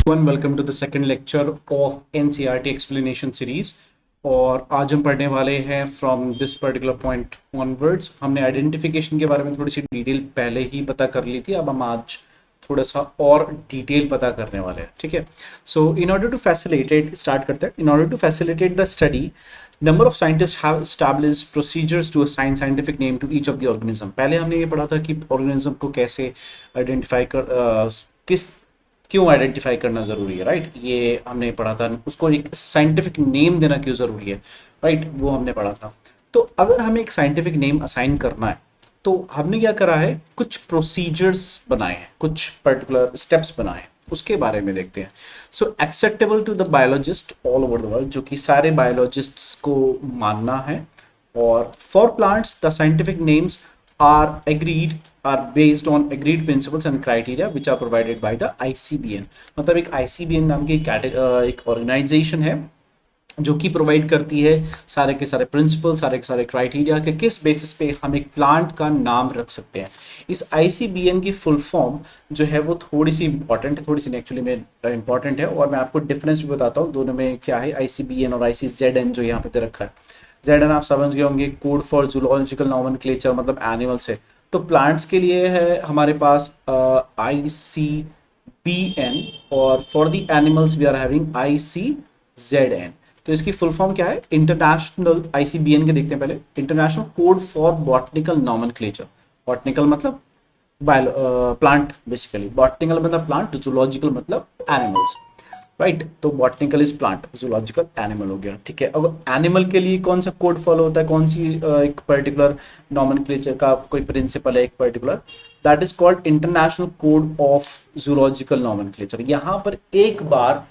everyone, welcome to the second lecture of NCERT explanation series। और आज हम पढ़ने वाले हैं from this particular point onwards. हमने आइडेंटिफिकेशन के बारे में थोड़ी सी डिटेल पहले ही पता कर ली थी, अब हम आज थोड़ा सा और डिटेल पता करने वाले हैं। ठीक है, so in order to facilitate start करते हैं। In order to facilitate the study, number of scientist have established procedures to assign scientific name to each of the organism. पहले हमने ये पढ़ा था कि ऑर्गेनिज्म को कैसे आइडेंटिफाई कर किस क्यों आइडेंटिफाई करना ज़रूरी है, राइट। ये हमने पढ़ा था। उसको एक साइंटिफिक नेम देना क्यों ज़रूरी है, राइट, वो हमने पढ़ा था। तो अगर हमें एक साइंटिफिक नेम असाइन करना है तो हमने क्या करा है, कुछ प्रोसीजर्स बनाए हैं, कुछ पर्टिकुलर स्टेप्स बनाए हैं, उसके बारे में देखते हैं। So acceptable to the biologist all over the world, जो कि सारे बायोलॉजिस्ट्स को मानना है। और for plants the scientific names are based on agreed principles and criteria which are provided by the ICBN। मतलब एक ICBN नाम की एक ऑर्गेनाइजेशन है जो कि प्रोवाइड करती है सारे के सारे प्रिंसिपल, सारे के सारे क्राइटेरिया के किस बेसिस पे हम एक प्लांट का नाम रख सकते हैं। इस ICBN की फुल फॉर्म जो है वो थोड़ी सी इंपॉर्टेंट है, थोड़ी सी एक्चुअली में इंपॉर्टेंट है, और मैं आपको डिफरेंस भी बताता हूँ दोनों में क्या है। ICBN और ICZN जो यहाँ पे दे रखा है, ZN आप समझ गए होंगे, कोड फॉर जूलॉजिकल नॉमेनक्लेचर, मतलब एनिमल्स है। तो प्लांट्स के लिए है हमारे पास ICBN, और for the animals we are having ICZN। तो इसकी फुल फॉर्म क्या है, इंटरनेशनल ICBN के देखते हैं पहले, international code for botanical nomenclature. Botanical मतलब प्लांट, बेसिकली बॉटनिकल मतलब प्लांट, जूलॉजिकल मतलब एनिमल्स, राइट। तो botanical is plant, zoological animal हो गया। ठीक है, अगर एनिमल के लिए कौन सा कोड फॉलो होता है, कौन सी एक पर्टिकुलर नॉमेनक्लेचर का कोई प्रिंसिपल है एक particular, that is called international code of zoological nomenclature. यहाँ पर एक बार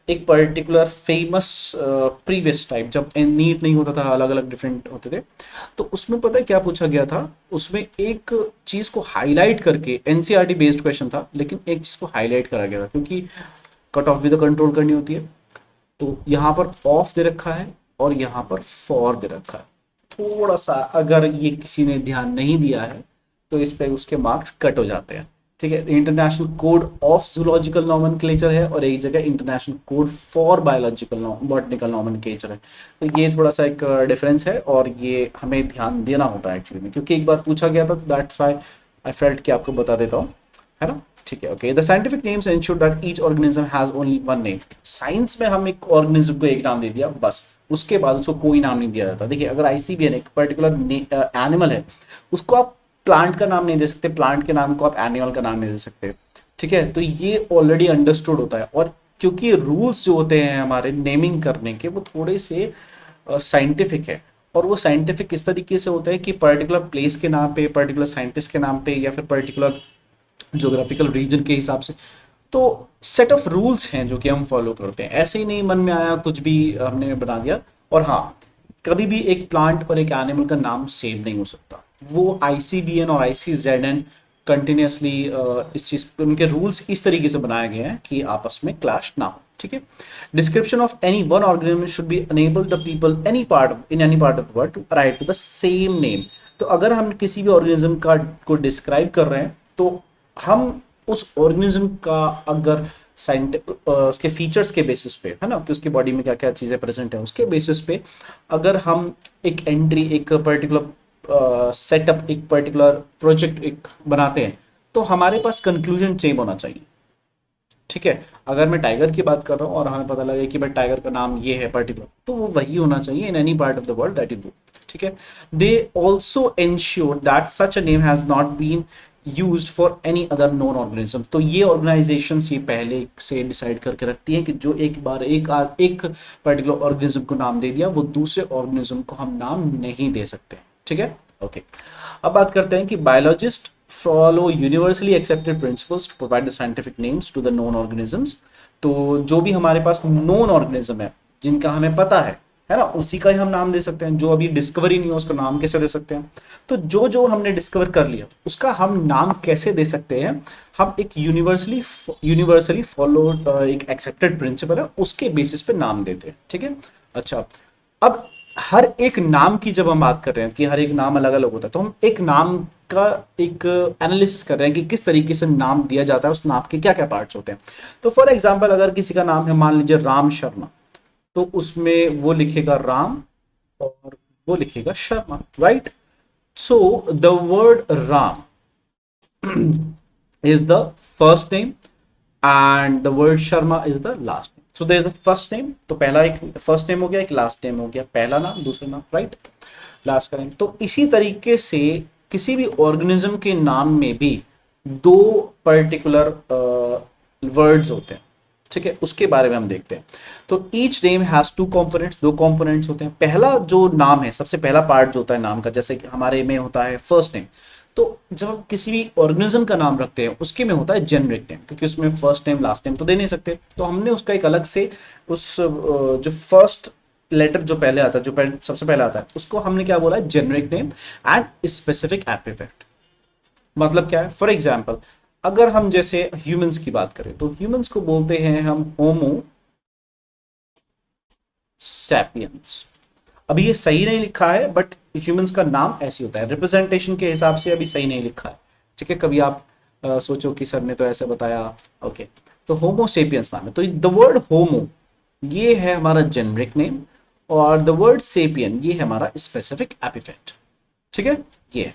एक पर्टिकुलर फेमस प्रीवियस टाइप, जब नीट नहीं होता था, अलग अलग डिफरेंट होते थे, तो उसमें पता है क्या पूछा गया था, उसमें एक चीज को हाईलाइट करके, एनसीईआरटी बेस्ड क्वेश्चन था, लेकिन एक चीज को हाईलाइट करा गया था क्योंकि कट ऑफ भी तो कंट्रोल करनी होती है। तो यहाँ पर ऑफ दे रखा है और यहाँ पर फॉर दे रखा है। थोड़ा सा अगर ये किसी ने ध्यान नहीं दिया है तो इस पे उसके मार्क्स कट हो जाते हैं। ठीक है, international code of zoological nomenclature है और एक जगह international code for biological botanical nomenclature है। तो ये थोड़ा सा एक डिफरेंस है और ये हमें ध्यान देना होता है एक्चुअली में, क्योंकि एक बार पूछा गया था, दैट्स व्हाई आई फेल्ट कि आपको बता देता हूँ, है ना। ठीक है, okay. The scientific names ensure that each organism has only one name. Science में हम एक ऑर्गेनिज्म को एक नाम दे दिया बस, उसके बाद उसको कोई नाम नहीं दिया जाता। देखिए, अगर ICBN एक पर्टिकुलर एनिमल है, उसको आप प्लांट का नाम नहीं दे सकते, प्लांट के नाम को आप एनिमल का नाम नहीं दे सकते। ठीक है, तो ये ऑलरेडी अंडरस्टूड होता है। और क्योंकि रूल्स जो होते हैं हमारे नेमिंग करने के, वो थोड़े से साइंटिफिक है, और वो साइंटिफिक इस तरीके से होता है कि पर्टिकुलर प्लेस के नाम पे, पर्टिकुलर साइंटिस्ट के नाम पे, या फिर पर्टिकुलर ज्योग्राफिकल रीजन के हिसाब से। तो सेट ऑफ रूल्स हैं जो कि हम फॉलो करते हैं, ऐसे ही नहीं मन में आया कुछ भी हमने बना दिया। और हाँ, कभी भी एक प्लांट और एक एनिमल का नाम सेम नहीं हो सकता। वो ICBN और ICZN कंटिन्यूसली इस चीज, उनके रूल्स इस तरीके से बनाए गए हैं कि आपस में क्लैश ना हो। ठीक है, description of any one organism should be enable the people any part in any part of the world to write to the same name. तो अगर हम किसी भी ऑर्गेनिज्म का को डिस्क्राइब कर रहे हैं, तो हम उस ऑर्गेनिज्म का अगर उसके फीचर्स के बेसिस पे, है ना, कि उसकी बॉडी में क्या क्या चीज़ें प्रेजेंट है, उसके बेसिस पे अगर हम एक एंट्री, एक पर्टिकुलर सेटअप, एक पर्टिकुलर प्रोजेक्ट एक बनाते हैं, तो हमारे पास कंक्लूजन सेम होना चाहिए। ठीक है, अगर मैं टाइगर की बात कर रहा हूँ और हमें पता लगे कि भाई टाइगर का नाम ये है पर्टिकुलर, तो वो वही होना चाहिए in any part of the world that you do. ठीक है, they also ensure that such a name has not been used for any other non organism. तो ये ऑर्गेनाइजेशन ये पहले से डिसाइड करके रखती है कि जो एक बार एक पर्टिकुलर ऑर्गेनिज्म को नाम दे दिया, वो दूसरे ऑर्गेनिज्म को हम नाम नहीं दे सकते। ठीक है, ओके। अब बात करते हैं कि biologist follow universally accepted principles to provide the scientific names to the known organisms। तो जो भी हमारे पास नोन ऑर्गेनिज्म है, जिनका हमें पता है ना, उसी का ही हम नाम दे सकते हैं। जो अभी डिस्कवरी नहीं हो उसका नाम कैसे दे सकते हैं। तो जो जो हमने डिस्कवर कर लिया उसका हम नाम कैसे दे सकते हैं, हम एक यूनिवर्सली फॉलो एक एक्सेप्टेड प्रिंसिपल है, उसके बेसिस पे नाम देते हैं। ठीक है, अच्छा। अब हर एक नाम की जब हम बात कर रहे हैं कि हर एक नाम अलग अलग होता है, तो हम एक नाम का एक एनालिसिस कर रहे हैं कि किस तरीके से नाम दिया जाता है, उस नाम के क्या क्या पार्ट्स होते हैं। तो फॉर एग्जांपल अगर किसी का नाम है मान लीजिए राम शर्मा, तो उसमें वो लिखेगा राम और वो लिखेगा Sharma, right. So the word Ram is the first name and the word Sharma is the last name. So there is a first name, तो पहला एक first name हो गया, एक last name हो गया, पहला नाम दूसरा नाम, राइट, लास्ट का नेम। तो इसी तरीके से किसी भी ऑर्गेनिज्म के नाम में भी दो पर्टिकुलर वर्ड्स होते हैं, ठीक है, उसके बारे में हम देखते हैं। तो each name has two components, दो कंपोनेंट्स होते हैं। पहला जो नाम है, सबसे पहला पार्ट जो होता है नाम का, जैसे कि हमारे में होता है फर्स्ट नेम। तो जब हम किसी भी ऑर्गेनिज्म का नाम रखते हैं उसके में होता है जेनरिक नेम, क्योंकि उसमें फर्स्ट नेम लास्ट नेम तो दे नहीं सकते, तो हमने उसका एक अलग से उस जो फर्स्ट लेटर जो पहले आता है, जो सबसे पहले आता है, उसको हमने क्या बोला है, generic name and specific epithet. मतलब क्या है, फॉर एग्जाम्पल अगर हम जैसे ह्यूमंस की बात करें तो ह्यूमंस को बोलते हैं हम होमो सैपियंस। अभी ये सही नहीं लिखा है बट ह्यूमंस का नाम ऐसे होता है, रिप्रेजेंटेशन के हिसाब से अभी सही नहीं लिखा है, ठीक है। कभी आप सोचो कि सर ने तो ऐसे बताया, ओके। तो होमो सेपियंस नाम है। तो द वर्ड होमो ये है हमारा जेनरिक नेम और द वर्ड सेपियन ये है हमारा स्पेसिफिक एपिथेट, ठीक है। ये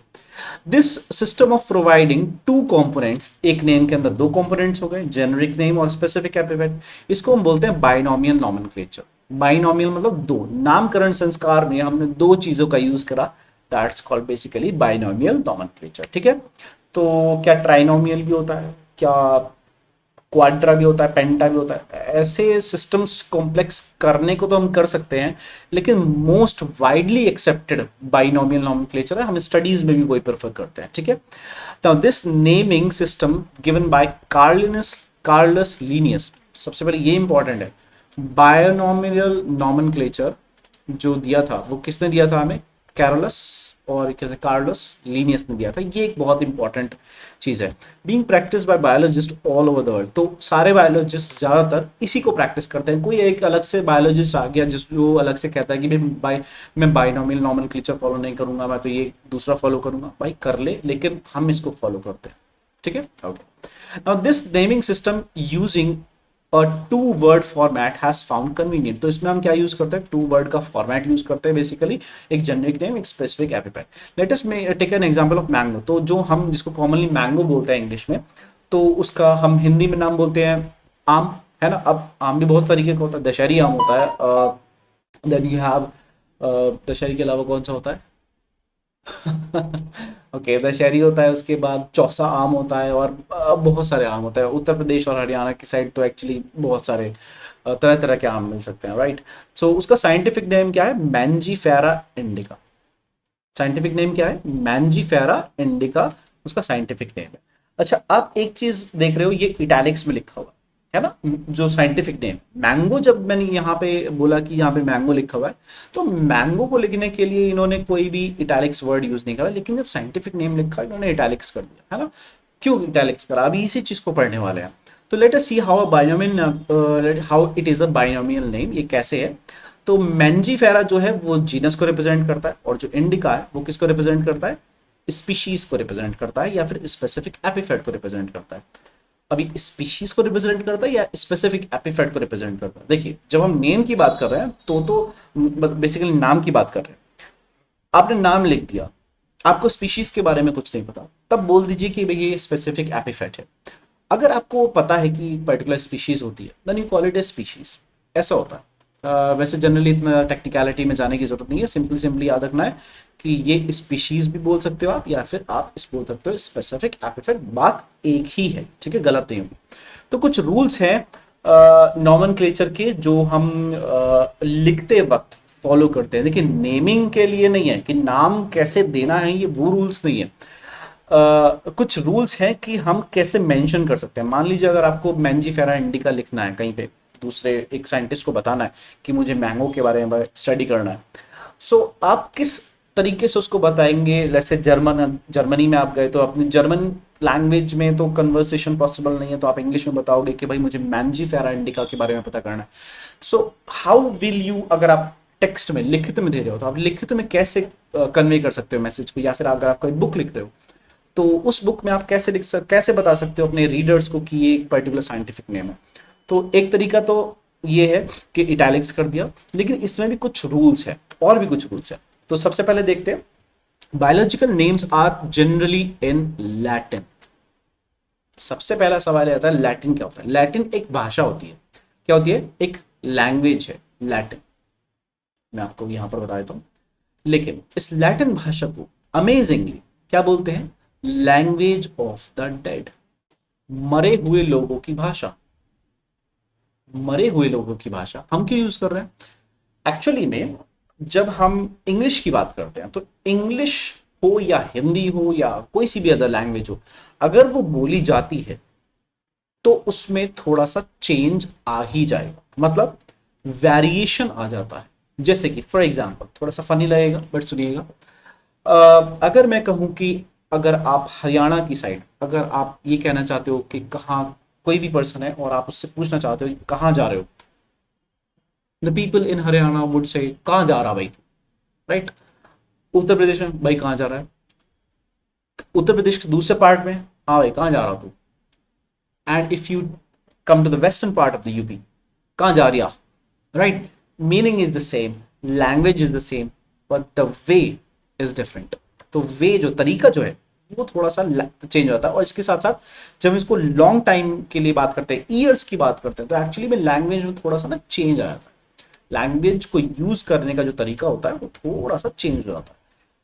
this system of providing two components, एक नेम के अंदर दो कंपोनेंट्स हो गए, जेनरिक नेम और स्पेसिफिक एपिथेट, इसको हम बोलते हैं बाइनोमियल नॉमेनक्लेचर। बाइनोमियल मतलब दो, नामकरण संस्कार में हमने दो चीजों का यूज करा, that's called basically binomial nomenclature, ठीक है। तो क्या ट्राइनोमियल भी होता है, क्या क्वाड्रा भी होता है, पेंटा भी होता है, ऐसे सिस्टम्स कॉम्प्लेक्स करने को तो हम कर सकते हैं, लेकिन most widely accepted binomial nomenclature है, हम स्टडीज में भी वही प्रेफर करते हैं, ठीक है। Now this naming system given by Carolus Linnaeus, सबसे पहले ये इंपॉर्टेंट है, बायोनोमियल नॉमेनक्लेचर जो दिया था वो किसने दिया था हमें, कैरोलस और कार्लोस लीनियस ने दिया था। ये एक बहुत इंपॉर्टेंट चीज है, being practice by biologist all over the world. तो सारे बायोलॉजिस्ट ज्यादातर इसी को प्रैक्टिस करते हैं। कोई एक अलग से बायोलॉजिस्ट आ गया जो अलग से कहता है कि भाई मैं बाइनोमियल नॉमेनक्लेचर फॉलो नहीं करूंगा, मैं तो ये दूसरा फॉलो करूंगा, भाई कर ले, लेकिन हम इसको फॉलो करते हैं, ठीक है, okay. Now this naming system using और two word format has found convenient. तो इसमें हम क्या यूज करते हैं, टू वर्ड का फॉर्मेट यूज करते हैं बेसिकली, एक जेनरिक नेम एक specific epithet. Let us take an example of mango. तो जो हम जिसको कॉमनली मैंगो बोलते हैं इंग्लिश में, तो उसका हम हिंदी में नाम बोलते हैं आम, है ना। अब आम भी बहुत तरीके का होता है, दशहरी आम होता है, देन यू हैव दशहरी के अलावा कौन सा होता है ओके, दशहरी होता है, उसके बाद चौसा आम होता है, और बहुत सारे आम होता है। उत्तर प्रदेश और हरियाणा की साइड तो एक्चुअली बहुत सारे तरह तरह के आम मिल सकते हैं, राइट। सो उसका साइंटिफिक नेम क्या है, मैंजीफेरा इंडिका। साइंटिफिक नेम क्या है, मैंजीफेरा इंडिका उसका साइंटिफिक नेम है। अच्छा, आप एक चीज देख रहे हो, ये इटैलिक्स में लिखा हुआ है ना, जो साइंटिफिक नेम मैंगो, जब मैंने यहाँ पे बोला कि यहाँ पे मैंगो लिखा हुआ है, तो मैंगो को लिखने के लिए इन्होंने कोई भी इटैलिक्स वर्ड यूज नहीं करा, लेकिन जब साइंटिफिक नेम लिखा इन्होंने इटैलिक्स कर दिया, है ना। क्यों इटैलिक्स करा, अभी इसी चीज को पढ़ने वाले हैं। तो let us see how a binomial, how it is a binomial name, ये कैसे है। तो मैंजीफेरा जो है वो जीनस को रिप्रेजेंट करता है, और जो इंडिका है वो किसको रिप्रेजेंट करता है, स्पीशीज को रिप्रेजेंट करता है, या फिर स्पेसिफिक एपिफेट को रिप्रेजेंट करता है। अभी स्पीशीज को रिप्रेजेंट करता है या स्पेसिफिक एपिफेट को रिप्रेजेंट करता है। देखिए, जब हम नेम की बात कर रहे हैं तो बेसिकली नाम की बात कर रहे हैं। आपने नाम लिख दिया, आपको स्पीशीज के बारे में कुछ नहीं पता, तब बोल दीजिए कि भाई ये स्पेसिफिक एपिफेट है। अगर आपको पता है कि पर्टिकुलर स्पीशीज होती है, then you call it a species, ऐसा होता है। वैसे जनरली इतना टेक्निकलिटी में जाने की जरूरत नहीं है, सिंपली सिंपली याद रखना है कि ये स्पीशीज भी बोल सकते हो आप, या फिर आप इस बोल सकते हो स्पेसिफिक एपिफेट, बात एक ही है, ठीक है, गलत नहीं होगी। तो कुछ रूल्स हैं नॉमेनक्लेचर के जो हम लिखते वक्त फॉलो करते हैं। देखिए, नेमिंग के लिए नहीं है कि नाम कैसे देना है, ये वो रूल्स नहीं है। कुछ रूल्स हैं कि हम कैसे मेंशन कर सकते हैं। मान लीजिए अगर आपको मैंजीफेरा इंडिका लिखना है कहीं पे, दूसरे एक साइंटिस्ट को बताना है कि मुझे मैंगो के बारे में स्टडी करना है, सो आप किस तरीके से उसको बताएंगे। जैसे जर्मनी में आप गए, तो अपनी जर्मन लैंग्वेज में तो कन्वर्सेशन पॉसिबल नहीं है, तो आप इंग्लिश में बताओगे कि भाई मुझे मैंजीफेरा इंडिका के बारे में पता करना है। सो हाउ विल यू, अगर आप टेक्स्ट में, लिखित में दे रहे हो, तो आप लिखित में कैसे कन्वे कर सकते हो मैसेज को, या फिर अगर आप कोई बुक लिख रहे हो तो उस बुक में आप कैसे बता सकते हो अपने रीडर्स को कि ये एक पर्टिकुलर साइंटिफिक नेम है। तो एक तरीका तो ये है कि इटैलिक्स कर दिया, लेकिन इसमें भी कुछ रूल्स है, और भी कुछ रूल्स है। तो सबसे पहले देखते हैं, biological names are generally in Latin. सबसे पहला सवाल आता है लैटिन क्या होता है। लैटिन एक भाषा होती है, क्या होती है, एक लैंग्वेज है लैटिन, मैं आपको यहां पर बता देता हूं। लेकिन इस लैटिन भाषा को अमेजिंगली क्या बोलते हैं, लैंग्वेज ऑफ द डेड, मरे हुए लोगों की भाषा। मरे हुए लोगों की भाषा हम क्यों यूज कर रहे हैं एक्चुअली में, जब हम इंग्लिश की बात करते हैं तो इंग्लिश हो या हिंदी हो या कोई सी भी अदर लैंग्वेज हो, अगर वो बोली जाती है तो उसमें थोड़ा सा चेंज आ ही जाएगा, मतलब वेरिएशन आ जाता है। जैसे कि फॉर एग्जांपल, थोड़ा सा फनी लगेगा बट सुनिएगा, अगर मैं कहूं कि अगर आप हरियाणा की साइड, अगर आप ये कहना चाहते हो कि कहाँ, कोई भी पर्सन है और आप उससे पूछना चाहते हो कि कहाँ जा रहे हो, the people in Haryana would say कहाँ जा रहा भाई, राइट। उत्तर प्रदेश में भाई कहाँ जा रहा है, उत्तर प्रदेश के दूसरे पार्ट में हाँ भाई कहाँ जा रहा तू, and if you come to the western part of the UP, कहाँ जा रही, right. Meaning is the same, language is the same, but the way is different. तो वे जो तरीका जो है वो थोड़ा सा चेंज होता है। और इसके साथ साथ जब इसको लॉन्ग टाइम के लिए बात करते हैं, ईयर्स की बात करते हैं, तो एक्चुअली में लैंग्वेज में थोड़ा सा ना चेंज आ जाता है। लैंग्वेज को यूज करने का जो तरीका होता है वो थोड़ा सा चेंज हो जाता है।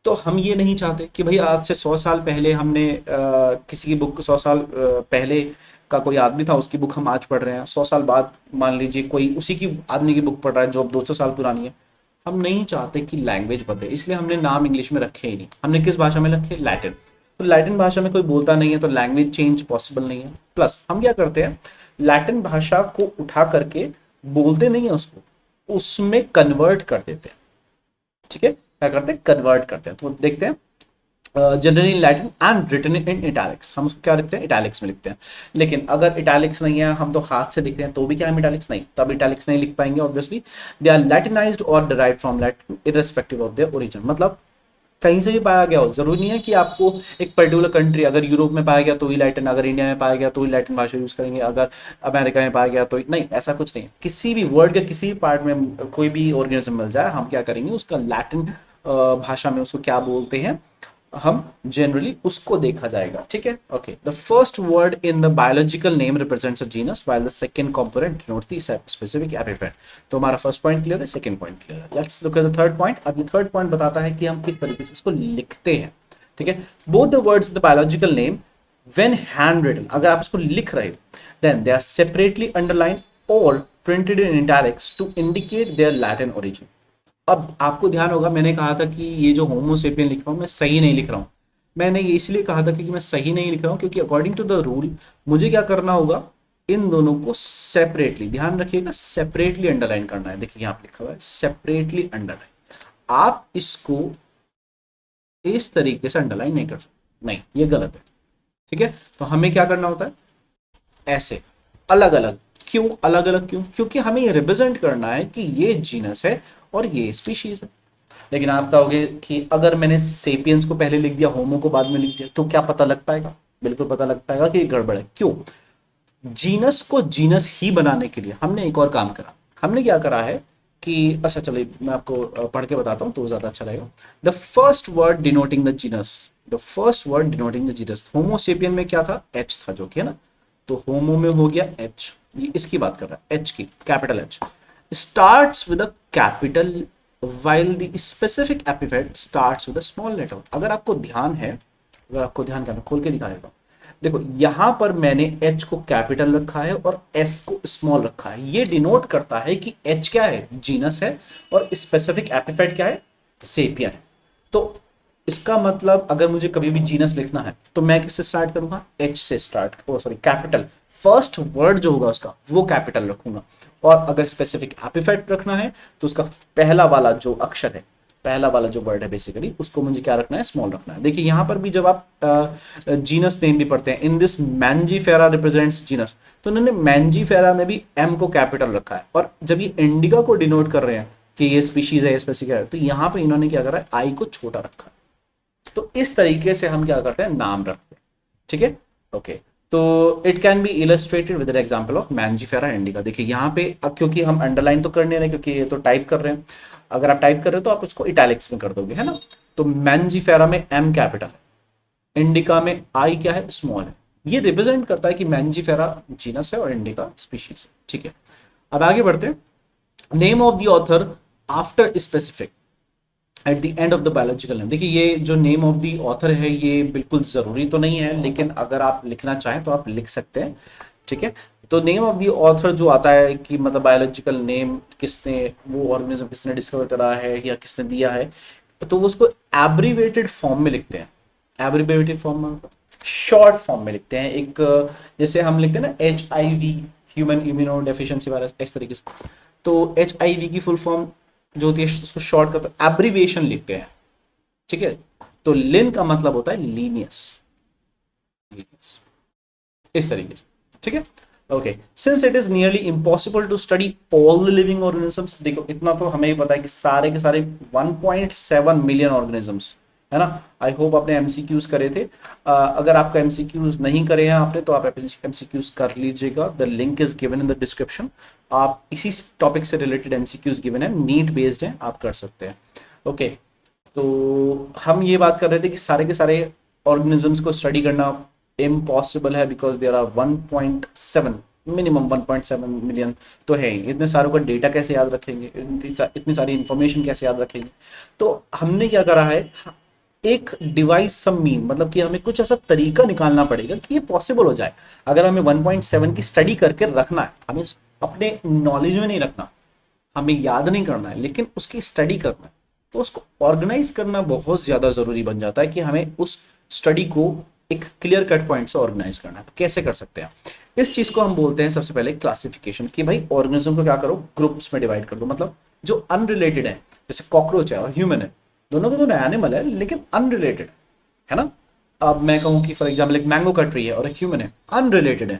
तो हम ये नहीं चाहते कि भाई आज से 100 साल पहले हमने किसी की बुक, 100 साल पहले का कोई आदमी था उसकी बुक हम आज पढ़ रहे हैं, 100 साल बाद मान लीजिए कोई उसी की आदमी की बुक पढ़ रहा है जो अब 200 साल पुरानी है। हम नहीं चाहते कि लैंग्वेज बदले, इसलिए हमने नाम इंग्लिश में रखे ही नहीं। हमने किस भाषा में रखे, लैटिन। तो लैटिन भाषा में कोई बोलता नहीं है तो लैंग्वेज चेंज पॉसिबल नहीं है। प्लस हम क्या करते हैं, लैटिन भाषा को उठा करके बोलते नहीं है उसको, उसमें कन्वर्ट कर देते हैं। ठीक है, क्या करते हैं, कन्वर्ट करते हैं। तो देखते हैं, generally Latin and written in italics, हम उसको क्या लिखते हैं, इटैलिक्स में लिखते हैं। लेकिन अगर इटैलिक्स नहीं है, हम तो हाथ से लिख रहे हैं, तो भी क्या हम इटैलिक्स नहीं, तब इटैलिक्स नहीं लिख पाएंगे ऑब्वियसली। दे आर लैटिनाइज्ड और derived from Latin irrespective of their origin, मतलब कहीं से भी पाया गया हो, जरूरी नहीं है कि आपको एक पर्टिकुलर कंट्री, अगर यूरोप में पाया गया तो ही लैटिन, अगर इंडिया में पाया गया तो ही लैटिन भाषा यूज करेंगे, अगर अमेरिका में पाया गया तो नहीं, ऐसा कुछ नहीं। किसी भी वर्ल्ड के किसी भी पार्ट में कोई भी ऑर्गेनिज्म मिल जाए, हम क्या करेंगे, उसका लैटिन भाषा में उसको क्या बोलते हैं, हम जनरली उसको देखा जाएगा। ठीक है, okay. The first word in the biological name represents a genus while the second component denotes the specific epithet. तो हमारा फर्स्ट पॉइंट क्लियर है, सेकंड पॉइंट क्लियर है। Let's look at the third point. अब ये third point बताता है कि हम किस तरीके से इसको लिखते हैं। ठीक है, both the words in the biological name when hand written, अगर आप इसको लिख रहे हो, then they are separately underlined or printed in italics to indicate their Latin origin. अब आपको ध्यान होगा, मैंने कहा था कि ये जो होमो सेपियन लिख रहा हूँ मैं सही नहीं लिख रहा हूँ। मैंने ये इसलिए कहा था क्योंकि मैं सही नहीं लिख रहा हूँ, क्योंकि अकॉर्डिंग टू द रूल मुझे क्या करना होगा, इन दोनों को सेपरेटली, ध्यान रखिएगा, सेपरेटली अंडरलाइन करना है। देखिए यहाँ पे लिखा हुआ है सेपरेटली अंडरलाइन। आप इसको इस तरीके से अंडरलाइन नहीं कर सकते, नहीं, ये गलत है। ठीक है, तो हमें क्या करना होता है, ऐसे अलग अलग। क्यों अलग अलग, क्यों, क्योंकि हमें ये रिप्रेजेंट करना है कि ये जीनस है और ये स्पीशीज है। लेकिन आप कहोगे कि अगर मैंने सेपियंस को पहले लिख दिया, होमो को बाद में लिख दिया, तो क्या पता लग पाएगा, बिल्कुल पता लग पाएगा कि गड़बड़ है। क्यों, जीनस को जीनस ही बनाने के लिए हमने एक और काम करा। हमने क्या करा है कि, अच्छा चलिए मैं आपको पढ़ के बताता हूँ तो ज़्यादा अच्छा लगेगा। The first word denoting the genus, the first word denoting the genus, Homo sapien में क्या था, एच था, जो कि है ना, तो होमो में हो गया एच, ये इसकी बात कर रहा है, एच की, capital H starts with a capital while the specific epithet starts with a small letter। अगर आपको ध्यान है, अगर आपको ध्यान करना, खोल के दिखा देता हूँ। देखो यहां पर मैंने H को कैपिटल रखा है और S को स्मॉल रखा है। ये डिनोट करता है कि H क्या है, जीनस है, और स्पेसिफिक एपिफेट क्या है, सेपियन है। तो इसका मतलब अगर मुझे कभी भी जीनस लिखना है तो मैं किससे स्टार्ट करूंगा, H से स्टार्ट, ओ सॉरी कैपिटल, फर्स्ट वर्ड जो होगा उसका वो कैपिटल रखूंगा। और अगर स्पेसिफिक एपिफेट रखना है तो उसका पहला वाला जो अक्षर है, पहला वाला जो वर्ड है बेसिकली, उसको मुझे क्या रखना है, स्मॉल रखना है। देखिए यहाँ पर भी जब आप जीनस नेम भी पढ़ते हैं, in this Mangifera represents genus, तो उन्होंने मैंजीफेरा में भी एम को कैपिटल रखा है। और जब ये इंडिका को डिनोट कर रहे हैं कि ये स्पीशीज है, ये स्पेसिफिक है, तो यहाँ पे इन्होंने क्या करा है, आई को छोटा रखा। तो इस तरीके से हम क्या करते हैं, नाम रखते हैं। ठीक है, ओके। तो it can be illustrated with example of Mangifera indica. देखिए यहाँ पे, अब क्योंकि हम अंडरलाइन तो कर नहीं रहे क्योंकि ये तो टाइप कर रहे हैं, अगर आप टाइप कर रहे हो तो आप इसको इटैलिक्स में कर दोगे, है ना। तो मैंजीफेरा में एम कैपिटल है, इंडिका में आई क्या है, स्मॉल है। ये रिप्रेजेंट करता है कि मैंजीफेरा जीनस है और इंडिका स्पीशीज है। ठीक है, अब आगे बढ़ते हैं। Name of the author after specific at the end of the biological name. देखिए ये जो नेम ऑफ द ऑथर है ये बिल्कुल ज़रूरी तो नहीं है, लेकिन अगर आप लिखना चाहें तो आप लिख सकते हैं। ठीक है, तो नेम ऑफ द ऑथर जो आता है कि मतलब बायोलॉजिकल नेम किसने, वो ऑर्गेनिज्म किसने डिस्कवर करा है या किसने दिया है, तो वो उसको एब्रीवेटेड फॉर्म में लिखते हैं। एब्रीवेटेड फॉर्म में, शॉर्ट फॉर्म में लिखते हैं। एक जैसे हम लिखते हैं ना HIV, human immuno deficiency virus, इस तरीके से। तो HIV की फुल फॉर्म जो होती है उसको शॉर्ट करते हैं, एब्रीविएशन लिखते हैं। ठीक है, तो लिन का मतलब होता है लीनियस, इस तरीके से। ठीक है, okay. Since it is nearly impossible to study all the living organisms, देखो इतना तो हमें ही पता है कि सारे के सारे 1.7 मिलियन ऑर्गेनिजम्स, है ना। आई होप आपने एमसीक्यूज करे थे। अगर आपका एमसीक्यूज नहीं करे हैं आपने तो आप एमसीक्यूज कर लीजिएगा। The link is given in the description. आप इसी टॉपिक से रिलेटेड एमसीक्यूज गिवन है, नीट बेस्ड है, आप कर सकते हैं। ओके, तो हम ये बात कर रहे थे कि सारे के सारे ऑर्गेनिजम्स को स्टडी करना इम्पॉसिबल है because there are 1.7 minimum 1.7 million तो है ही। इतने सारों का डेटा कैसे याद रखेंगे, इतनी सारी इंफॉर्मेशन कैसे याद रखेंगे। तो हमने क्या करा है, एक डिवाइस सम मीन, मतलब कि हमें कुछ ऐसा तरीका निकालना पड़ेगा कि ये पॉसिबल हो जाए। अगर हमें 1.7 की स्टडी करके रखना है, हमें अपने नॉलेज में नहीं रखना, हमें याद नहीं करना है, लेकिन उसकी स्टडी करना है, तो उसको ऑर्गेनाइज करना बहुत ज्यादा जरूरी बन जाता है कि हमें उस स्टडी को एक क्लियर कट पॉइंट से ऑर्गेनाइज करना है। तो कैसे कर सकते हैं इस चीज को, हम बोलते हैं सबसे पहले क्लासिफिकेशन, कि भाई ऑर्गेनिज्म को क्या करो, ग्रुप्स में डिवाइड कर दो। मतलब जो अनरिलेटेड है, जैसे कॉकरोच है और ह्यूमन है, दोनों के दोनों एनिमल है लेकिन अनरिलेटेड है ना। अब मैं कहूँ कि फॉर एग्जाम्पल एक मैंगो का ट्री है और एक ह्यूमन है, अनरिलेटेड है,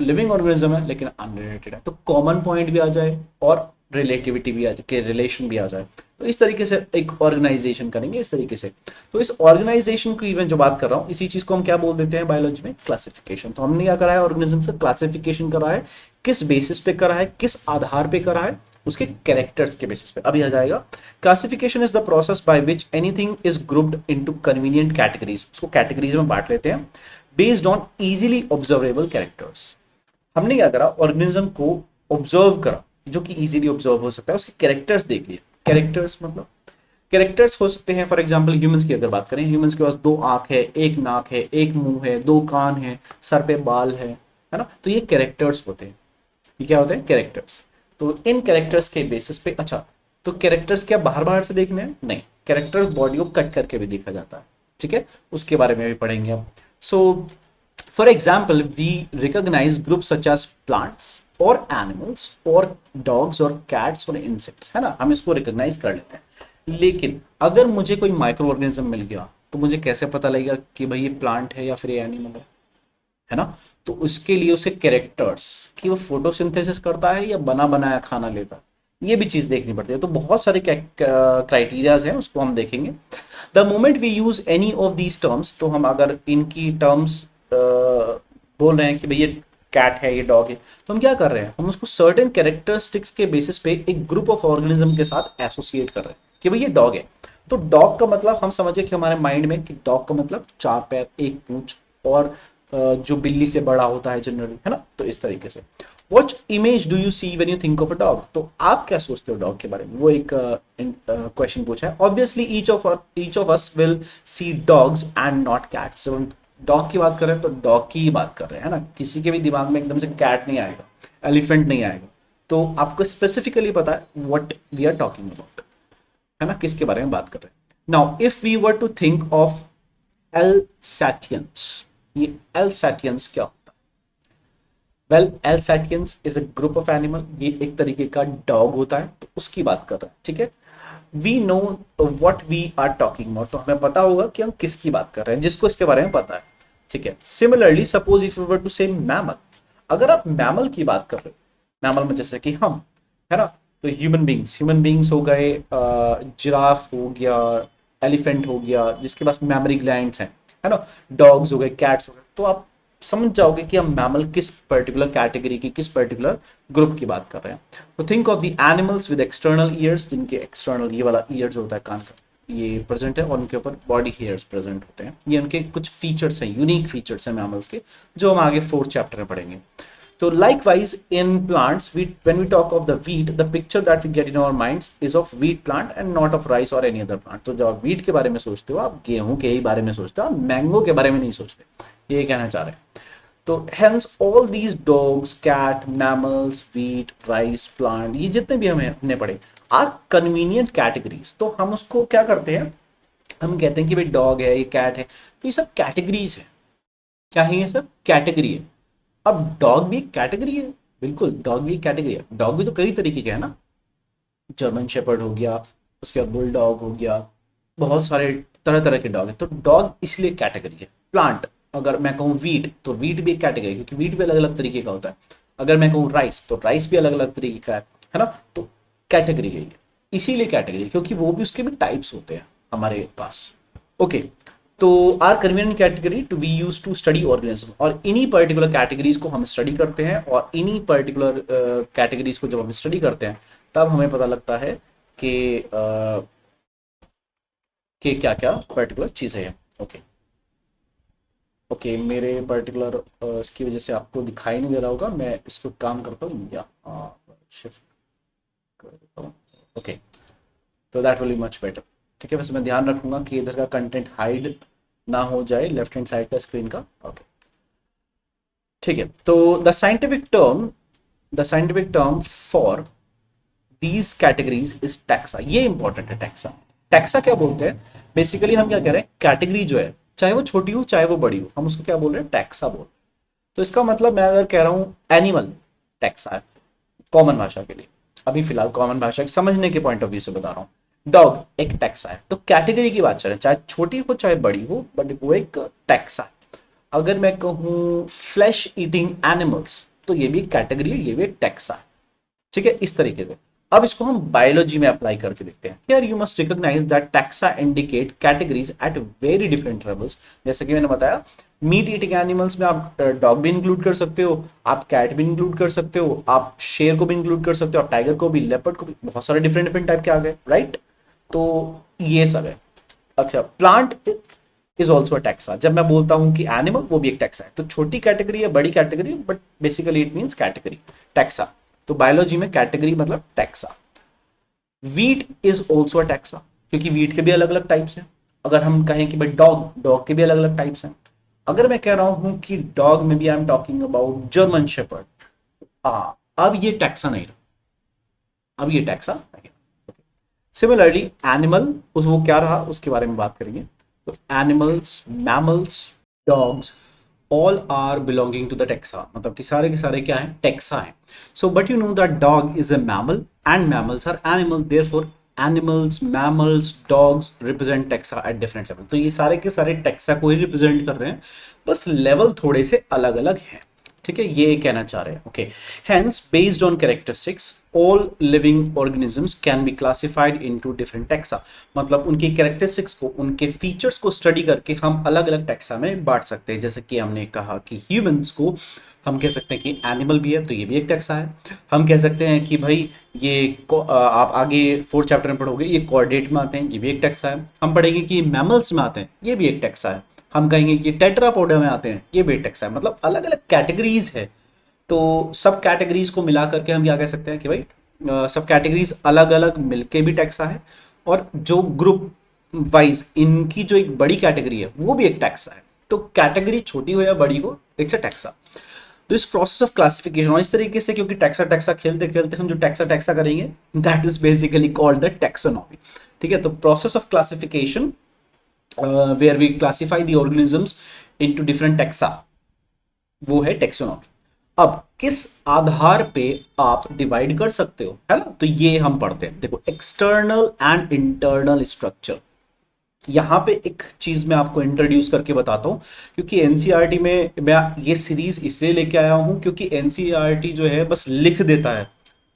लिविंग ऑर्गेनिज्म है लेकिन अनरिलेटेड है, तो कॉमन पॉइंट भी आ जाए और रिलेटिविटी भी आ जाए, के रिलेशन भी आ जाए। तो इस तरीके से एक ऑर्गेनाइजेशन करेंगे इस तरीके से। तो इस ऑर्गेनाइजेशन की इवन जो बात कर रहा हूँ, इसी चीज को हम क्या बोल देते हैं बायोलॉजी में, क्लासिफिकेशन। तो हमने क्या करा है, ऑर्गेनिज्म से क्लासिफिकेशन करा है। किस बेसिस पे करा है, किस आधार पे करा है, उसके कैरेक्टर्स के बेसिस पे। अभी आ जाएगा, classification is the process by which anything is grouped into convenient categories. उसको कैटेगरीज में बांट लेते हैं based on easily observable characters. हमने क्या करा, ऑर्गेनिज्म को ऑब्जर्व करा जो कि इजीली ऑब्जर्व हो सकता है, उसके कैरेक्टर्स देख लिए। कैरेक्टर्स मतलब कैरेक्टर्स हो सकते हैं, फॉर एग्जांपल ह्यूमंस की अगर बात करें, ह्यूमंस के पास 2 आंख है, एक नाक है, एक मुंह है, 2 कान है, सर पे बाल है ना। तो ये कैरेक्टर्स होते हैं। ये क्या होते हैं, कैरेक्टर्स। तो इन कैरेक्टर्स के बेसिस पे, अच्छा तो कैरेक्टर्स क्या बाहर बाहर से देखने हैं, नहीं, कैरेक्टर बॉडी को कट करके भी देखा जाता है। ठीक है, उसके बारे में भी पढ़ेंगे हम। सो for example, we recognize groups such as plants or animals or dogs or cats or insects, है ना, हम इसको रिकॉग्नाइज कर लेते हैं। लेकिन अगर मुझे कोई माइक्रो ऑर्गेनिज्म मिल गया तो मुझे कैसे पता लगेगा कि भाई ये प्लांट है या फिर ये एनिमल है ना। तो उसके लिए उसे कैरेक्टर्स, कि वो फोटोसिंथेसिस करता है या बना बनाया खाना लेता है, ये भी चीज देखनी पड़ती है। तो बहुत सारे क्राइटेरियाज हैं, उसको हम देखेंगे। The moment we use any of these terms, तो हम अगर इनकी टर्म्स बोल रहे हैं कि भाई ये कैट है, ये डॉग है, तो हम क्या कर रहे हैं, हम उसको सर्टेन कैरेक्टरिस्टिक्स के बेसिस पे एक ग्रुप ऑफ ऑर्गेनिज्म के साथ एसोसिएट कर रहे हैं कि भाई ये डॉग है। तो डॉग का मतलब हम समझे कि हमारे माइंड में कि डॉग का मतलब 4 पैर, 1 पूंछ, और जो बिल्ली से बड़ा होता है जनरली, है ना। तो इस तरीके से what image do you see when you think of a dog, तो आप क्या सोचते हो डॉग के बारे में, वो एक क्वेश्चन पूछा है। Obviously each of us will see dogs and not cats. Dog की बात कर रहे हैं तो डॉग की ही बात कर रहे हैं, है ना। किसी के भी दिमाग में एकदम से कैट नहीं आएगा, एलिफेंट नहीं आएगा। तो आपको स्पेसिफिकली पता है what we are talking about, है ना, किसके बारे में बात कर रहे हैं। Now if we were to think of Alsatians, ये एल्सैटियंस क्या होता है, well Alsatians is a group of animal, ये एक तरीके का डॉग होता है, तो उसकी बात कर रहे हैं। ठीक है, we know what we are talking about, तो हमें पता होगा कि हम किसकी बात कर रहे हैं, जिसको इसके बारे में पता है। ठीक है, similarly suppose if you were to say mammal, अगर आप मैमल की बात कर रहे हो, मैमल में जैसे कि हम, है ना, तो ह्यूमन बींग्स हो गए, जिराफ हो गया, एलिफेंट हो गया जिसके पास मेमोरी ग्लैंड्स हैं, है ना, डॉग्स हो गए, कैट्स हो गए, तो आप समझ जाओगे कि हम मैमल किस पर्टिकुलर कैटेगरी की, किस पर्टिकुलर ग्रुप की बात कर रहे हैं। तो think of the animals with external years, जिनके एक्सटर्नल ये वाला ईयर जो होता है कान का ये प्रेजेंट है, और उनके ऊपर बॉडी हेयर्स प्रेजेंट होते हैं। ये उनके कुछ फीचर्स हैं, यूनिक फीचर्स हैं मैमल्स के, जो हम आगे 4th चैप्टर में पढ़ेंगे। So likewise in plants, when we talk of the wheat, the picture that we get in our minds is of wheat plant and not of rice or any other plant. तो जब आप wheat के बारे में सोचते हो, आप गेहूं के ही बारे में सोचते हो, आप मैंगो के बारे में नहीं सोचते, ये कहना चाह रहे हैं। तो hence all these dogs, cat, mammals, wheat, rice, plant, ये जितने भी हमने पढ़े are convenient categories। तो हम उसको क्या करते हैं, हम कहते हैं कि भाई डॉग है, ये कैट है, तो ये सब कैटेगरीज है। क्या है ये सब? कैटेगरी है। अब डॉग भी एक कैटेगरी है, बिल्कुल डॉग भी एक कैटेगरी है। डॉग भी तो कई तरीके के है ना, जर्मन शेपर्ड हो गया, उसके बाद बुल डॉग हो गया, बहुत सारे तरह तरह के डॉग है। तो डॉग इसलिए कैटेगरी है। प्लांट, अगर मैं कहूँ वीट, तो वीट भी एक कैटेगरी है, क्योंकि वीट भी अलग अलग तरीके का होता है। अगर मैं कहूँ राइस, तो राइस भी अलग अलग तरीके का है ना। तो कैटेगरी है ये, इसीलिए कैटेगरी है, क्योंकि वो भी उसके भी टाइप्स होते हैं हमारे पास। ओके, तो are convenient category to be use to study organism, और इन्हीं पर्टिकुलर कैटेगरीज को हम स्टडी करते हैं, और इन्हीं पर्टिकुलर कैटेगरीज को जब हम स्टडी करते हैं तब हमें पता लगता है कि क्या क्या पर्टिकुलर चीज़ें हैं। ओके ओके, मेरे पर्टिकुलर इसकी वजह से आपको दिखाई नहीं दे रहा होगा, मैं इसको काम करता हूँ या शिफ्ट कर देता हूँ। ओके, तो that will be much better. ठीक है, वैसे मैं ध्यान रखूंगा कि इधर का कंटेंट हाइड ना हो जाए, लेफ्ट हैंड साइड का स्क्रीन का। ओके, ठीक है। तो the scientific term for these categories is taxa. ये इंपॉर्टेंट है, टैक्सा। टैक्सा क्या बोलते हैं? बेसिकली हम क्या कह रहे हैं, कैटेगरी जो है, चाहे वो छोटी हो चाहे वो बड़ी हो, हम उसको क्या बोल रहे हैं? टैक्सा बोल रहे हैं। तो इसका मतलब मैं अगर कह रहा हूं एनिमल, टैक्सा है कॉमन भाषा के लिए, अभी फिलहाल कॉमन भाषा के समझने के पॉइंट ऑफ व्यू से बता रहा हूँ। डॉग एक टैक्सा है, तो कैटेगरी की बात चल रही है, चाहे छोटी हो चाहे बड़ी हो, बट वो एक टैक्सा है। अगर मैं कहूँ फ्लैश ईटिंग एनिमल्स, तो ये भी एक कैटेगरी है, ये भी एक टैक्सा है। ठीक है, इस तरीके से। अब इसको हम बायोलॉजी में अप्लाई करके देखते हैं। Here you must recognise that taxa indicate categories at very different levels. जैसे कि मैंने बताया, मीट ईटिंग एनिमल्स में आप डॉग भी इंक्लूड कर सकते हो, आप कैट भी इंक्लूड कर सकते हो, आप शेर को भी इंक्लूड कर सकते हो, आप टाइगर को भी, लेपर्ड को भी, बहुत सारे डिफरेंट डिफरेंट टाइप के आ गए, राइट। तो ये सब है। अच्छा, प्लांट इज ऑल्सो टैक्सा। जब मैं बोलता हूं कि एनिमल, वो भी एक टैक्सा है। तो छोटी कैटेगरी है, बड़ी category, but basically it means category, taxa. तो बायोलॉजी में कैटेगरी मतलब taxa. Wheat is also a taxa, क्योंकि वीट के भी अलग अलग टाइप्स हैं। अगर हम कहें कि भाई डॉग, डॉग के भी अलग अलग टाइप्स हैं। अगर मैं कह रहा हूं कि डॉग में भी I am talking about German Shepherd, हाँ, अब ये टैक्सा नहीं रहा, अब ये टैक्सा नहीं रहा। सिमिलरली एनिमल, उस वो क्या रहा उसके बारे में बात करेंगे। तो animals, mammals, dogs, all are belonging to the taxa, मतलब कि सारे के सारे क्या है? टेक्सा है। So but you know that dog is a mammal and mammals are animal, therefore animals, mammals, dogs represent taxa at different level. तो ये सारे के सारे टेक्सा को ही रिप्रेजेंट कर रहे हैं, बस लेवल थोड़े से अलग अलग हैं। ठीक है, ये कहना चाह रहे हैं। Okay, hence based on characteristics all living organisms can be classified into different taxa. मतलब उनकी कैरेक्टरिस्टिक्स को, उनके फीचर्स को स्टडी करके हम अलग अलग टैक्सा में बांट सकते हैं। जैसे कि हमने कहा कि ह्यूमंस को हम कह सकते हैं कि एनिमल भी है, तो ये भी एक टैक्सा है। हम कह सकते हैं कि भाई ये आप आगे 4th चैप्टर में पढ़ोगे, ये कॉर्डेट में आते हैं, ये भी एक टैक्सा है। हम पढ़ेंगे कि मैमल्स में आते हैं, ये भी एक टैक्सा है। हम कहेंगे कि टेट्रापोडा में आते हैं, ये भी एक टैक्सा है। मतलब अलग अलग कैटेगरीज है। तो सब कैटेगरीज को मिला करके हम क्या कह सकते हैं कि भाई सब कैटेगरीज अलग अलग मिलके भी टैक्सा है, और जो ग्रुप वाइज इनकी जो एक बड़ी कैटेगरी है वो भी एक टैक्सा है। तो कैटेगरी छोटी हो या बड़ी हो, इट्स अ टैक्सा। तो इस प्रोसेस ऑफ क्लासिफिकेशन, और इस तरिके से, क्योंकि टैक्सा टैक्सा खेलते खेलते हम जो टैक्सा टैक्सा करेंगे, that is basically called the taxonomy. ठीक है, तो process of classification where we classify the organisms into different taxa, वो है टैक्सोनॉमी। अब किस आधार पे आप डिवाइड कर सकते हो, है ना, तो ये हम पढ़ते हैं। देखो, एक्सटर्नल एंड इंटरनल स्ट्रक्चर। यहाँ पे एक चीज मैं आपको इंट्रोड्यूस करके बताता हूँ, क्योंकि एनसीईआरटी में मैं ये सीरीज इसलिए लेके आया हूँ क्योंकि एनसीईआरटी जो है बस लिख देता है,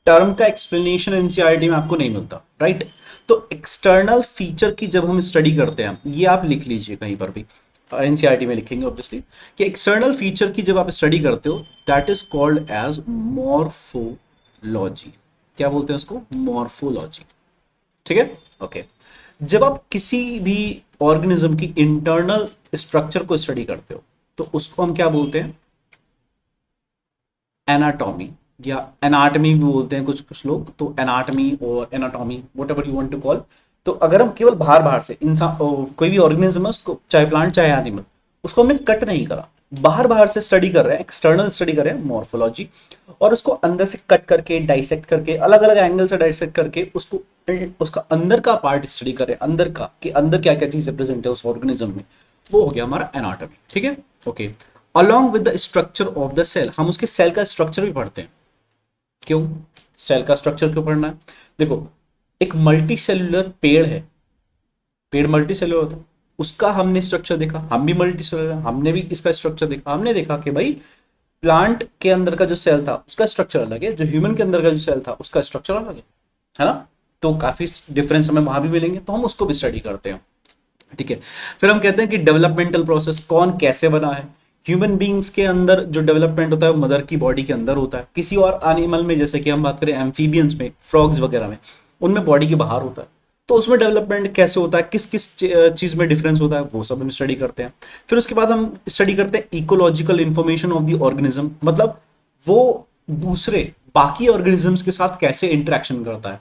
टर्म का एक्सप्लेनेशन एनसीईआरटी में आपको नहीं मिलता, राइट। तो एक्सटर्नल फीचर की जब हम स्टडी करते हैं, ये आप लिख लीजिए कहीं पर भी, एनसीईआरटी में लिखेंगे ऑब्वियसली, कि एक्सटर्नल फीचर की जब आप स्टडी करते हो that is called as morphology. क्या बोलते हैं उसको? मॉर्फोलॉजी, ठीक है, ओके। जब आप किसी भी ऑर्गेनिज्म की इंटरनल स्ट्रक्चर को स्टडी करते हो तो उसको हम क्या बोलते हैं? एनाटॉमी, या एनाटमी भी बोलते हैं कुछ कुछ लोग, तो एनाटमी और anatomy whatever you want to call. तो अगर हम केवल बाहर बाहर से इंसान कोई भी ऑर्गेनिज्म है उसको, चाहे प्लांट चाहे एनिमल, उसको हमने कट नहीं करा, बाहर बाहर से स्टडी कर रहे हैं, एक्सटर्नल स्टडी कर रहे हैं मॉर्फोलॉजी, और उसको अंदर से कट करके डाइसेक्ट करके अलग अलग एंगल से डाइसेक्ट करके उसको उसका अंदर का पार्ट स्टडी करें, अंदर का कि अंदर क्या क्या चीजें प्रेजेंट है उस ऑर्गेनिज्म में, वो हो गया हमारा एनाटॉमी, ठीक है, okay. Along with the structure of the cell, हम उसके सेल का स्ट्रक्चर भी पढ़ते हैं। क्यों सेल का स्ट्रक्चर क्यों पढ़ना है? देखो, एक मल्टी सेलुलर पेड़ है, पेड़ मल्टी सेलुलर होता है, उसका हमने स्ट्रक्चर देखा, हम भी मल्टी सेलुलर, हमने भी इसका स्ट्रक्चर देखा, हमने देखा कि भाई प्लांट के अंदर का जो सेल था उसका स्ट्रक्चर अलग है, जो ह्यूमन के अंदर का जो सेल था उसका स्ट्रक्चर अलग है ना। तो काफी डिफरेंस हमें वहां भी मिलेंगे, तो हम उसको भी स्टडी करते हैं, ठीक है। फिर हम कहते हैं कि डेवलपमेंटल प्रोसेस कौन कैसे बना है। ह्यूमन बींग्स के अंदर जो डेवलपमेंट होता है वो मदर की बॉडी के अंदर होता है, किसी और एनिमल में जैसे कि हम बात करें एम्फीबियंस में, फ्रॉग्स वगैरह में, उनमें बॉडी के बाहर होता है। तो उसमें डेवलपमेंट कैसे होता है, किस किस चीज में डिफरेंस होता है, वो सब हम स्टडी करते हैं। फिर उसके बाद हम स्टडी करते हैं ecological information of the organism, मतलब वो दूसरे बाकी ऑर्गेनिजम्स के साथ कैसे इंटरेक्शन करता है,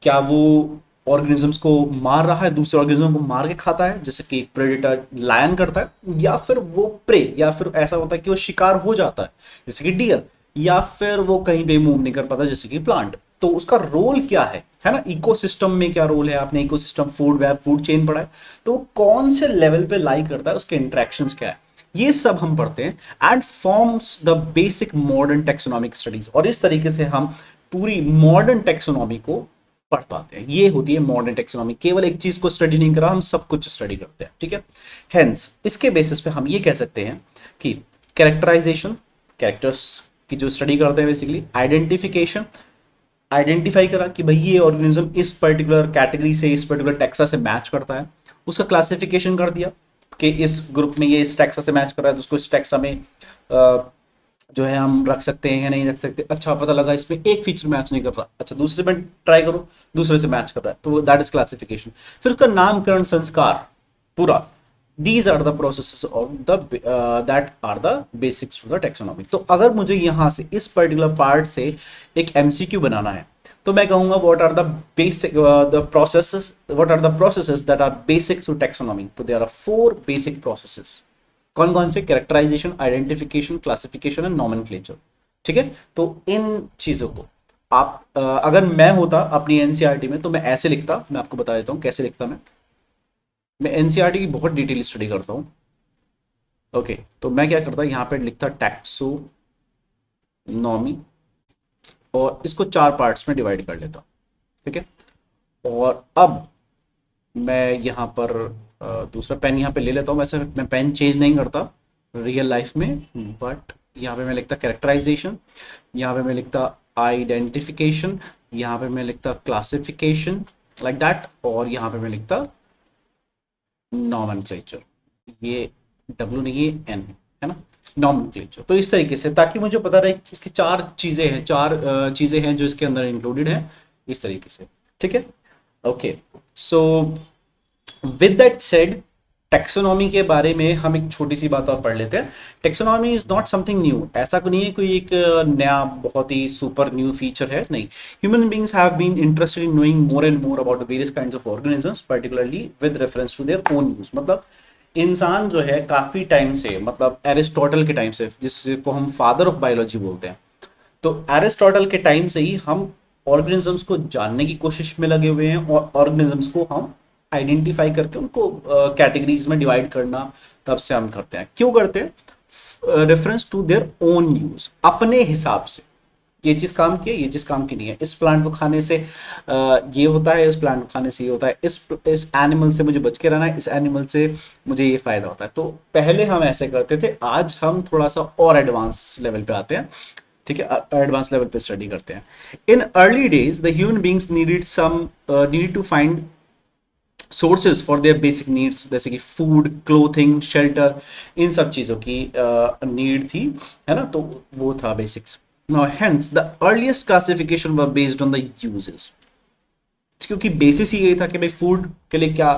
क्या वो ऑर्गेनिजम्स को मार रहा है, दूसरे ऑर्गेनिज्म को मार के खाता है जैसे कि प्रेडेटर लायन करता है, या फिर वो प्रे, या फिर ऐसा होता है कि वो शिकार हो जाता है जैसे कि डियर, या फिर वो कहीं पे मूव नहीं कर पाता जैसे कि प्लांट। तो उसका रोल क्या है ना, इकोसिस्टम में क्या रोल है, आपने ecosystem food web food chain पढ़ा है, तो वो कौन से लेवल पे लाई करता है, उसके इंटरेक्शंस क्या है, ये सब हम पढ़ते हैं and forms the basic modern taxonomic studies. और इस तरीके से हम पूरी मॉडर्न टेक्सोनॉमी को पढ़ पाते हैं। ये होती है मॉडर्न टेक्सोनॉमी, केवल एक चीज को स्टडी नहीं करा, हम सब कुछ स्टडी करते हैं, ठीक है। हेंस इसके बेसिस पे हम ये कह सकते हैं कि कैरेक्टराइजेशन, कैरेक्टर्स की जो स्टडी करते हैं बेसिकली, आइडेंटिफिकेशन, आइडेंटिफाई करा कि भाई ये ऑर्गेनिज्म इस पर्टिकुलर कैटेगरी से, इस पर्टिकुलर टेक्सा से मैच करता है, उसका क्लासिफिकेशन कर दिया कि इस ग्रुप में ये इस टेक्सा से मैच कर रहा है, तो उसको इस टेक्सा में जो है हम रख सकते हैं या नहीं रख सकते। अच्छा पता लगा इसमें एक फीचर मैच नहीं कर रहा, अच्छा दूसरे में ट्राई करो, दूसरे से मैच कर रहा है, तो दैट इज क्लासिफिकेशन। फिर उसका नामकरण, संस्कार पूरा, these are the process of the that are the basics to the taxonomy. तो अगर मुझे यहाँ से इस पर्टिकुलर पार्ट से एक एमसीक्यू बनाना है तो मैं कहूंगा what are the basic the processes, what are the processes that are basic to taxonomy. तो देयर आर 4 बेसिक प्रोसेसेस। कौन कौन से? Characterisation, identification, classification and nomenclature, ठीक है। तो इन चीजों को आप अगर मैं होता अपनी एनसीईआरटी में तो मैं ऐसे लिखता, मैं आपको बता देता हूँ कैसे लिखता मैं एनसीईआरटी की बहुत डिटेल स्टडी करता हूँ, ओके। तो मैं क्या करता, यहाँ पे लिखता टैक्सोनॉमी, और इसको 4 पार्ट्स में डिवाइड कर लेता, ठीक है। और अब मैं यहाँ पर दूसरा पेन यहाँ पे ले लेता हूँ, वैसे मैं पेन चेंज नहीं करता रियल लाइफ में, बट यहाँ पे मैं लिखता कैरेक्टराइजेशन, यहाँ पे मैं लिखता आइडेंटिफिकेशन, यहाँ पे मैं लिखता क्लासिफिकेशन लाइक दैट, और यहाँ पे मैं लिखता नॉमेनक्लेचर। ये डब्ल्यू नहीं, ये एन है ना, नॉमेनक्लेचर। तो इस तरीके से, ताकि मुझे पता रहे इसकी 4 चीजें हैं, 4 चीजें हैं जो इसके अंदर इंक्लूडेड है, इस तरीके से, ठीक है, okay. So with that said, taxonomy के बारे में हम एक छोटी सी बात और पढ़ लेते हैं। Taxonomy is not something new, ऐसा नहीं है कोई एक नया बहुत ही सुपर न्यू फीचर है, नहीं। Human beings have been interested in knowing more and more about the various kinds of organisms, particularly with reference to their own use. मतलब इंसान जो है काफी टाइम से, मतलब एरिस्टोटल के टाइम से, जिसको हम फादर ऑफ बायोलॉजी बोलते हैं, तो एरिस्टोटल के टाइम से ही हम ऑर्गेनिजम्स को जानने की कोशिश में लगे हुए हैं, और ऑर्गेनिजम्स को हम आइडेंटिफाई करके उनको कैटेगरीज में डिवाइड करना तब से हम करते हैं। क्यों करते हैं? Reference to their own use, अपने हिसाब से ये चीज काम की है, ये चीज काम की नहीं है, इस प्लांट को खाने से ये होता है, इस प्लांट को खाने से ये होता है, इस एनिमल से मुझे बच के रहना है, इस एनिमल से मुझे ये फायदा होता है। तो पहले हम ऐसे करते थे, आज हम थोड़ा सा और एडवांस लेवल पे आते हैं। ठीक है, एडवांस लेवल पे स्टडी करते हैं। In early days the human beings needed to find sources for their basic needs, जैसे कि फूड, क्लोथिंग, शेल्टर, इन सब चीज़ों की नीड थी, है ना, तो वो था basics. Now hence the earliest classification were based on the uses, क्योंकि बेसिस ही यही था कि भाई फूड के लिए क्या,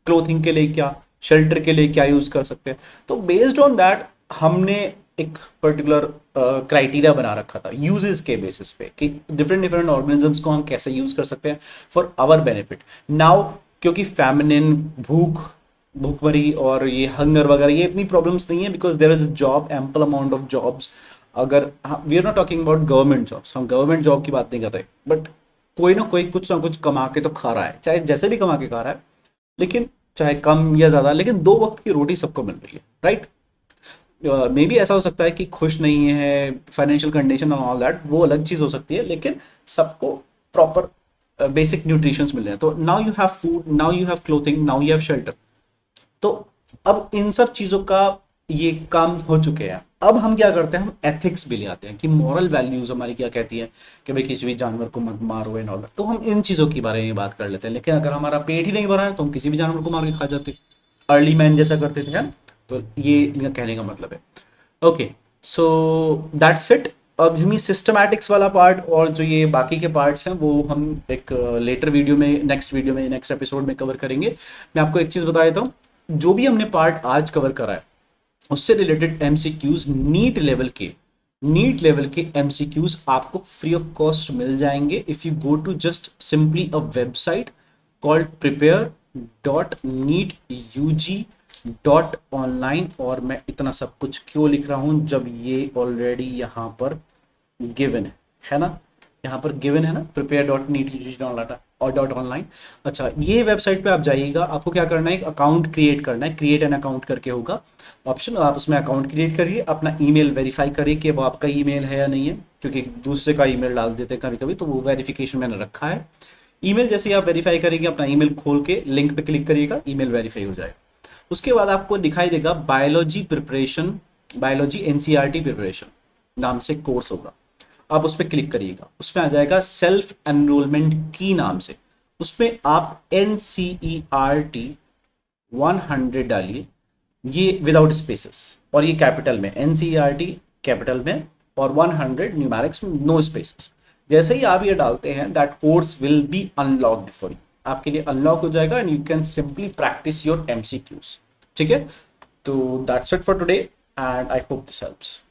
क्लोथिंग के लिए क्या, शेल्टर के लिए क्या यूज कर सकते हैं। तो बेस्ड ऑन दैट हमने एक पर्टिकुलर क्राइटेरिया बना रखा था यूजेस के बेसिस पे कि डिफरेंट डिफरेंट ऑर्गेनिजम्स को हम कैसे यूज कर सकते हैं फॉर आवर बेनिफिट। नाउ क्योंकि फैमिनिन, भूखमरी और ये हंगर वगैरह ये इतनी प्रॉब्लम्स नहीं है, because there is job, ample amount of jobs. अगर we are not talking about government jobs, हम गवर्नमेंट जॉब की बात नहीं कर रहे, बट कोई ना कोई कुछ ना कुछ कमा के तो खा रहा है, चाहे जैसे भी कमा के खा रहा है, लेकिन चाहे कम या ज्यादा, लेकिन दो वक्त की रोटी सबको मिल रही है, राइट। मे बी ऐसा हो सकता है कि खुश नहीं है, financial condition and all that, वो अलग चीज हो सकती है, लेकिन सबको प्रॉपर बेसिक न्यूट्रिशंस मिल रहे हैं। तो now you have food, now you have clothing, now you have shelter. तो अब इन सब चीजों का ये काम हो चुके हैं। अब हम क्या करते हैं, हम एथिक्स भी ले आते हैं कि मॉरल वैल्यूज हमारी क्या कहती है कि भाई किसी भी जानवर को मत मारो एंड ऑल दैट। तो हम इन चीजों के बारे में बात कर लेते हैं। लेकिन अगर हमारा पेट ही नहीं भरा है तो हम किसी भी जानवर को मार के खा जाते, अर्ली मैन जैसा करते थे, है ना? तो ये इनका कहने का मतलब है। Okay, so that's it. अब हम सिस्टमैटिक्स वाला पार्ट और जो ये बाकी के पार्ट्स हैं वो हम एक लेटर वीडियो में, नेक्स्ट वीडियो में, नेक्स्ट एपिसोड में कवर करेंगे। मैं आपको एक चीज़ बता देता हूँ, जो भी हमने पार्ट आज कवर करा है उससे रिलेटेड एमसीक्यूज, नीट लेवल के एमसीक्यूज आपको फ्री ऑफ कॉस्ट मिल जाएंगे if you go to just simply a website called prepare.neetug.online। और मैं इतना सब कुछ क्यों लिख रहा हूं जब ये ऑलरेडी यहाँ पर गिवन है ना, यहाँ पर गिवन है ना, prepare.neetug.online। अच्छा, ये वेबसाइट पे आप जाइएगा, आपको क्या करना है, एक अकाउंट क्रिएट करना है, क्रिएट एन अकाउंट करके होगा ऑप्शन, आप उसमें अकाउंट क्रिएट करिए, अपना ईमेल वेरीफाई करिए कि वो आपका ईमेल है या नहीं है, क्योंकि दूसरे का ईमेल डाल देते हैं कभी कभी, तो वो वेरिफिकेशन मैंने रखा है। ईमेल जैसे ही आप वेरीफाई करेंगे, अपना ईमेल खोल के लिंक पे क्लिक करिएगा, ईमेल वेरीफाई हो जाएगा। उसके बाद आपको दिखाई देगा biology preparation, biology NCERT preparation नाम से कोर्स होगा। आप उस पर क्लिक करिएगा, उसमें आ जाएगा सेल्फ एनरोलमेंट की नाम से, उसमें आप NCERT 100 डालिए, ये विदाउट स्पेसेस, और ये कैपिटल में, NCERT कैपिटल में, और 100 न्यूमेरिक्स में, नो स्पेसेस। जैसे ही आप ये डालते हैं, that course will be unlocked for you, आपके लिए अनलॉक हो जाएगा and you can simply practice your MCQs। ठीक है, तो that's it for today and I hope this helps.